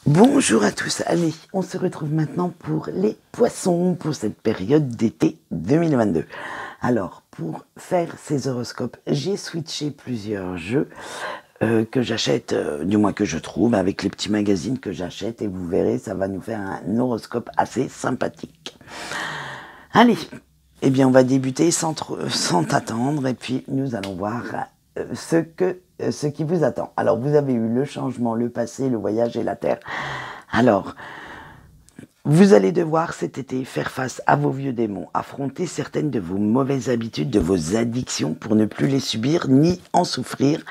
Bonjour à tous, allez, on se retrouve maintenant pour les poissons pour cette période d'été 2022. Alors, pour faire ces horoscopes, j'ai switché plusieurs jeux que j'achète, du moins que je trouve, avec les petits magazines que j'achète, et vous verrez, ça va nous faire un horoscope assez sympathique. Allez, eh bien, on va débuter sans attendre, et puis nous allons voir ce qui vous attend. Alors, vous avez eu le changement, le passé, le voyage et la terre. Alors, vous allez devoir cet été faire face à vos vieux démons, affronter certaines de vos mauvaises habitudes, de vos addictions pour ne plus les subir ni en souffrir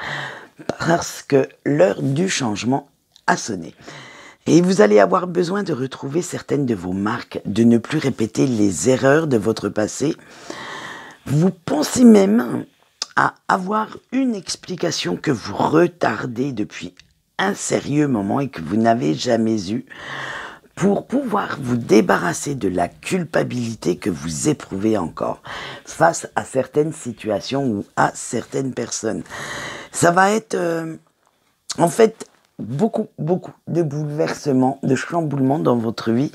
parce que l'heure du changement a sonné. Et vous allez avoir besoin de retrouver certaines de vos marques, de ne plus répéter les erreurs de votre passé. Vous pensez même à avoir une explication que vous retardez depuis un sérieux moment et que vous n'avez jamais eu pour pouvoir vous débarrasser de la culpabilité que vous éprouvez encore face à certaines situations ou à certaines personnes. Ça va être en fait beaucoup de bouleversements, de chamboulements dans votre vie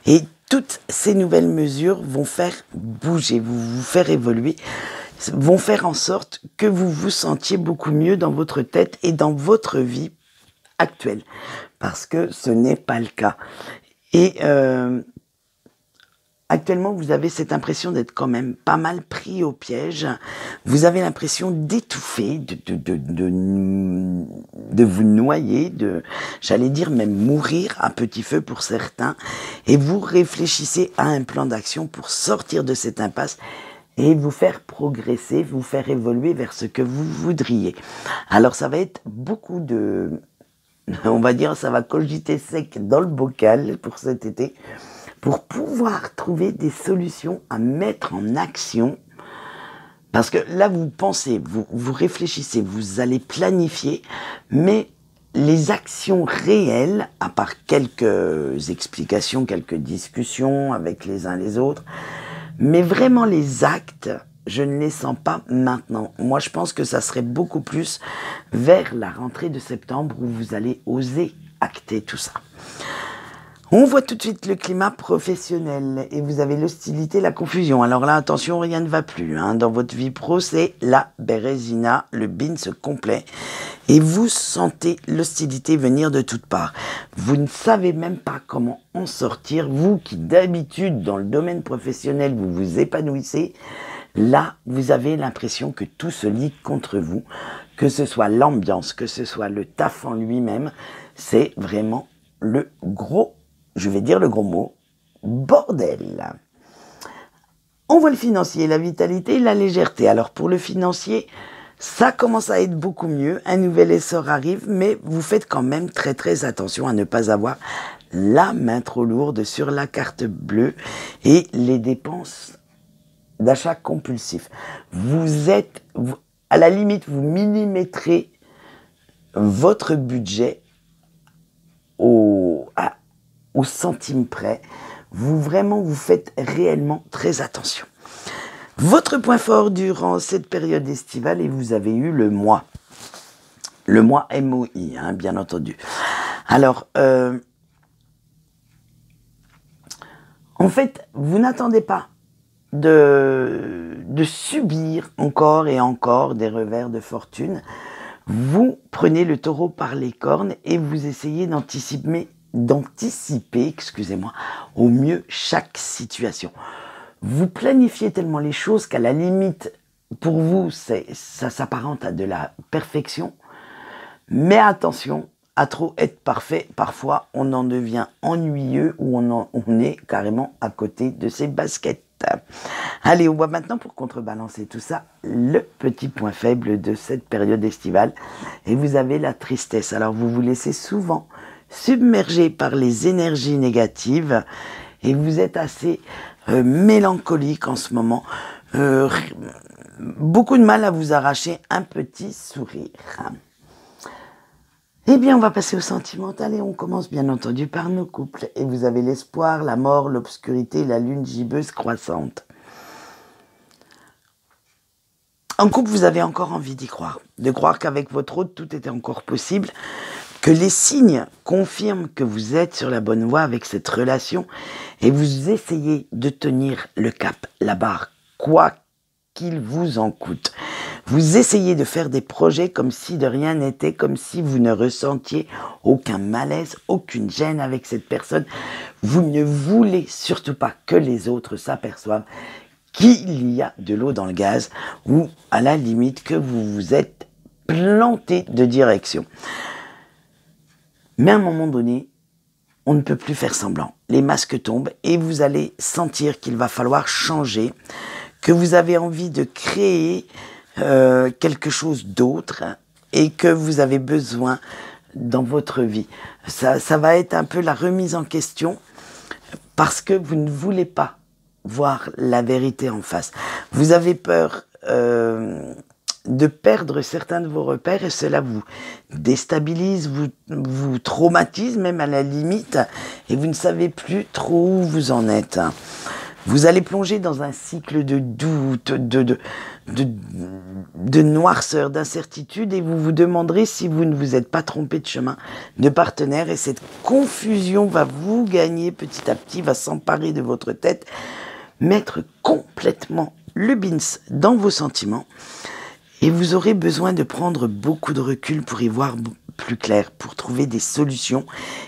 et toutes ces nouvelles mesures vont faire bouger, vous faire évoluer, vont faire en sorte que vous vous sentiez beaucoup mieux dans votre tête et dans votre vie actuelle, parce que ce n'est pas le cas. Et actuellement, vous avez cette impression d'être quand même pas mal pris au piège. Vous avez l'impression d'étouffer, de vous noyer, j'allais dire même mourir à petit feu pour certains. Et vous réfléchissez à un plan d'action pour sortir de cette impasse et vous faire progresser, vous faire évoluer vers ce que vous voudriez. Alors ça va être beaucoup on va dire, ça va cogiter sec dans le bocal pour cet été, pour pouvoir trouver des solutions à mettre en action. Parce que là, vous pensez, vous réfléchissez, vous allez planifier, mais les actions réelles, à part quelques explications, quelques discussions avec les uns les autres, mais vraiment les actes, je ne les sens pas maintenant. Moi, je pense que ça serait beaucoup plus vers la rentrée de septembre où vous allez oser acter tout ça. On voit tout de suite le climat professionnel et vous avez l'hostilité, la confusion. Alors là, attention, rien ne va plus. Dans votre vie pro, c'est la bérésina, le bin se complet. Et vous sentez l'hostilité venir de toutes parts. Vous ne savez même pas comment en sortir. Vous qui d'habitude, dans le domaine professionnel, vous vous épanouissez. Là, vous avez l'impression que tout se lie contre vous. Que ce soit l'ambiance, que ce soit le taf en lui-même. C'est vraiment le gros, je vais dire le gros mot, bordel. On voit le financier, la vitalité, la légèreté. Alors pour le financier, ça commence à être beaucoup mieux. Un nouvel essor arrive, mais vous faites quand même très attention à ne pas avoir la main trop lourde sur la carte bleue et les dépenses d'achat compulsif. À la limite, vous millimétrez votre budget au centime près. Vous faites réellement très attention. Votre point fort durant cette période estivale, et vous avez eu le mois. Le mois MOI, bien entendu. Alors, en fait, vous n'attendez pas de subir encore et encore des revers de fortune. Vous prenez le taureau par les cornes et vous essayez d'anticiper, au mieux chaque situation. Vous planifiez tellement les choses qu'à la limite, pour vous, ça s'apparente à de la perfection. Mais attention, à trop être parfait, parfois on en devient ennuyeux ou on est carrément à côté de ses baskets. Allez, on voit maintenant, pour contrebalancer tout ça, le petit point faible de cette période estivale. Et vous avez la tristesse. Alors vous vous laissez souvent submerger par les énergies négatives et vous êtes assez mélancolique en ce moment. Beaucoup de mal à vous arracher un petit sourire. Eh bien, on va passer au sentimental et on commence bien entendu par nos couples. Et vous avez l'espoir, la mort, l'obscurité, la lune gibbeuse croissante. En couple, vous avez encore envie d'y croire. De croire qu'avec votre autre, tout était encore possible. que les signes confirment que vous êtes sur la bonne voie avec cette relation et vous essayez de tenir le cap, la barre, quoi qu'il vous en coûte. Vous essayez de faire des projets comme si de rien n'était, comme si vous ne ressentiez aucun malaise, aucune gêne avec cette personne. Vous ne voulez surtout pas que les autres s'aperçoivent qu'il y a de l'eau dans le gaz ou à la limite que vous vous êtes planté de direction. Mais à un moment donné, on ne peut plus faire semblant. Les masques tombent et vous allez sentir qu'il va falloir changer, que vous avez envie de créer quelque chose d'autre et que vous avez besoin dans votre vie. Ça va être un peu la remise en question parce que vous ne voulez pas voir la vérité en face. Vous avez peur de perdre certains de vos repères et cela vous déstabilise, vous traumatise même à la limite et vous ne savez plus trop où vous en êtes. Vous allez plonger dans un cycle de doute, de noirceur, d'incertitude et vous vous demanderez si vous ne vous êtes pas trompé de chemin, de partenaire et cette confusion va vous gagner petit à petit, va s'emparer de votre tête, mettre complètement le bins dans vos sentiments et vous aurez besoin de prendre beaucoup de recul pour y voir plus clair, pour trouver des solutions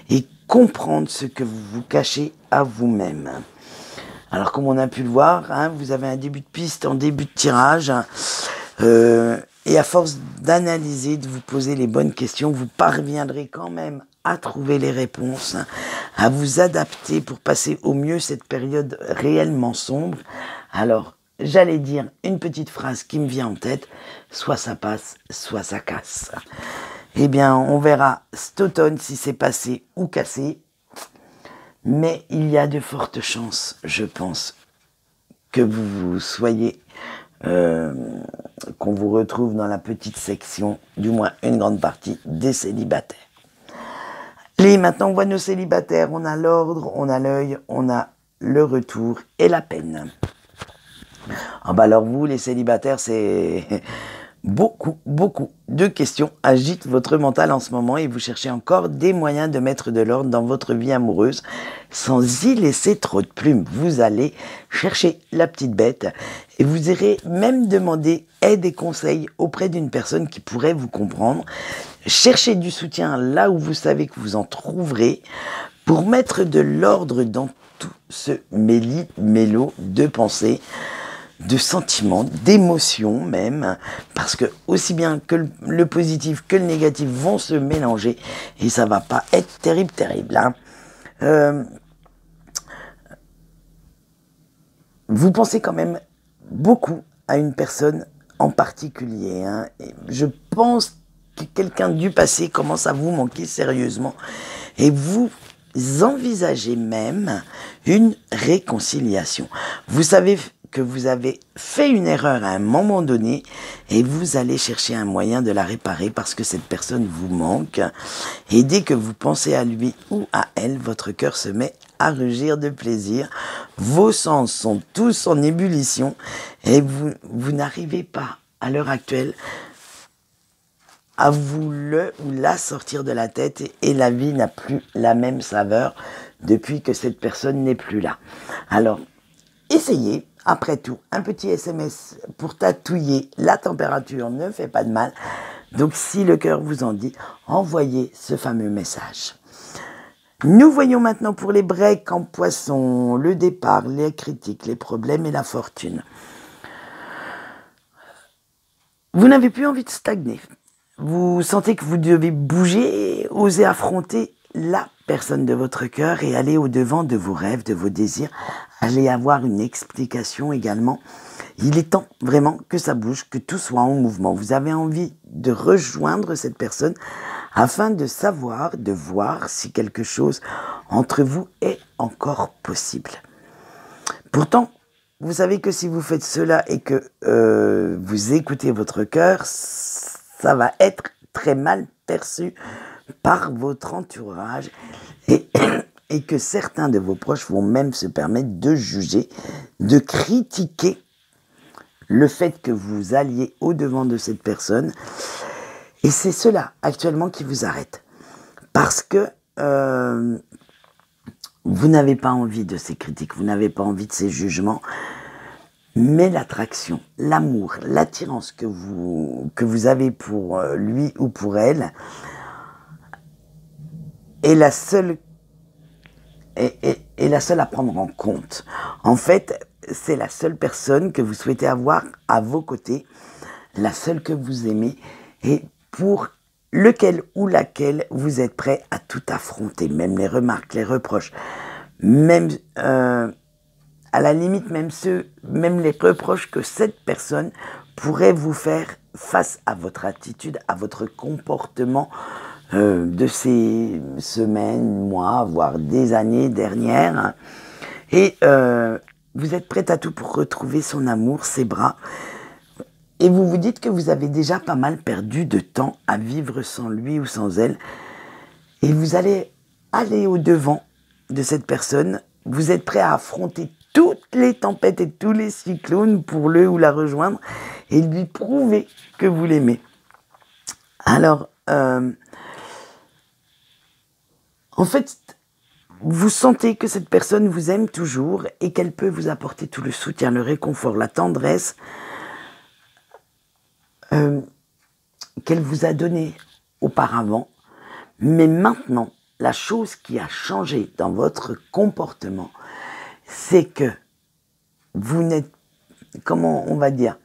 et comprendre ce que vous vous cachez à vous-même. Alors comme on a pu le voir, vous avez un début de piste en début de tirage et à force d'analyser, de vous poser les bonnes questions, vous parviendrez quand même à trouver les réponses, à vous adapter pour passer au mieux cette période réellement sombre. Alors, j'allais dire une petite phrase qui me vient en tête, soit ça passe, soit ça casse. Eh bien, on verra cet automne si c'est passé ou cassé. Mais il y a de fortes chances, je pense, que vous soyez, qu'on vous retrouve dans la petite section, du moins une grande partie, des célibataires. Allez, maintenant on voit nos célibataires, on a l'ordre, on a l'œil, on a le retour et la peine. Ah bah alors vous, les célibataires, c'est beaucoup de questions agitent votre mental en ce moment et vous cherchez encore des moyens de mettre de l'ordre dans votre vie amoureuse sans y laisser trop de plumes. Vous allez chercher la petite bête et vous irez même demander aide et conseils auprès d'une personne qui pourrait vous comprendre. Cherchez du soutien là où vous savez que vous en trouverez pour mettre de l'ordre dans tout ce méli-mélo de pensées, de sentiments, d'émotions même, parce que aussi bien que le positif que le négatif vont se mélanger et ça va pas être terrible. Vous pensez quand même beaucoup à une personne en particulier. Et je pense que quelqu'un du passé commence à vous manquer sérieusement et vous envisagez même une réconciliation. Vous savez que vous avez fait une erreur à un moment donné et vous allez chercher un moyen de la réparer parce que cette personne vous manque. Et dès que vous pensez à lui ou à elle, votre cœur se met à rugir de plaisir. Vos sens sont tous en ébullition et vous n'arrivez pas à l'heure actuelle à vous le ou la sortir de la tête et la vie n'a plus la même saveur depuis que cette personne n'est plus là. Alors, essayez. Après tout, un petit SMS pour tatouiller la température ne fait pas de mal. Donc, si le cœur vous en dit, envoyez ce fameux message. Nous voyons maintenant pour les breaks en poisson, le départ, les critiques, les problèmes et la fortune. Vous n'avez plus envie de stagner. Vous sentez que vous devez bouger, oser affronter la personne de votre cœur et aller au-devant de vos rêves, de vos désirs. Allez avoir une explication également. Il est temps vraiment que ça bouge, que tout soit en mouvement. Vous avez envie de rejoindre cette personne afin de savoir, de voir si quelque chose entre vous est encore possible. Pourtant, vous savez que si vous faites cela et que vous écoutez votre cœur, ça va être très mal perçu par votre entourage et que certains de vos proches vont même se permettre de juger, de critiquer le fait que vous alliez au-devant de cette personne. Et c'est cela actuellement qui vous arrête. Parce que vous n'avez pas envie de ces critiques, vous n'avez pas envie de ces jugements, mais l'attraction, l'amour, l'attirance que vous avez pour lui ou pour elle est la seule à prendre en compte. En fait, c'est la seule personne que vous souhaitez avoir à vos côtés, la seule que vous aimez et pour lequel ou laquelle vous êtes prêt à tout affronter, même les remarques, les reproches, même à la limite même les reproches que cette personne pourrait vous faire face à votre attitude, à votre comportement de ces semaines, mois, voire des années dernières. Et vous êtes prête à tout pour retrouver son amour, ses bras. Et vous vous dites que vous avez déjà pas mal perdu de temps à vivre sans lui ou sans elle. Et vous allez aller au-devant de cette personne. Vous êtes prêt à affronter toutes les tempêtes et tous les cyclones pour le ou la rejoindre et lui prouver que vous l'aimez. Alors, en fait, vous sentez que cette personne vous aime toujours et qu'elle peut vous apporter tout le soutien, le réconfort, la tendresse qu'elle vous a donné auparavant. Mais maintenant, la chose qui a changé dans votre comportement, c'est que vous n'êtes, comment on va dire,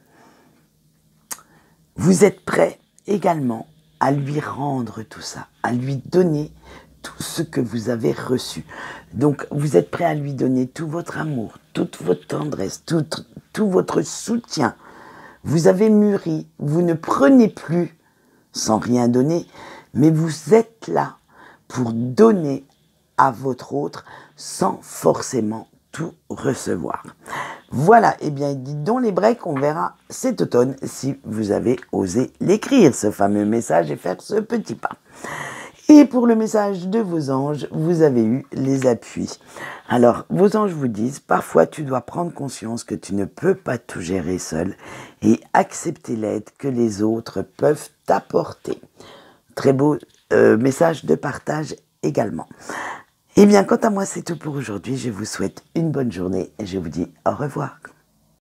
vous êtes prêt également à lui rendre tout ça, à lui donner tout ce que vous avez reçu. Donc, vous êtes prêt à lui donner tout votre amour, toute votre tendresse, tout votre soutien. Vous avez mûri, vous ne prenez plus sans rien donner, mais vous êtes là pour donner à votre autre sans forcément tout recevoir. Voilà, et bien dites donc les breaks, on verra cet automne si vous avez osé l'écrire, ce fameux message et faire ce petit pas. Et pour le message de vos anges, vous avez eu les appuis. Alors, vos anges vous disent, parfois tu dois prendre conscience que tu ne peux pas tout gérer seul et accepter l'aide que les autres peuvent t'apporter. Très beau message de partage également. Eh bien, quant à moi, c'est tout pour aujourd'hui. Je vous souhaite une bonne journée et je vous dis au revoir.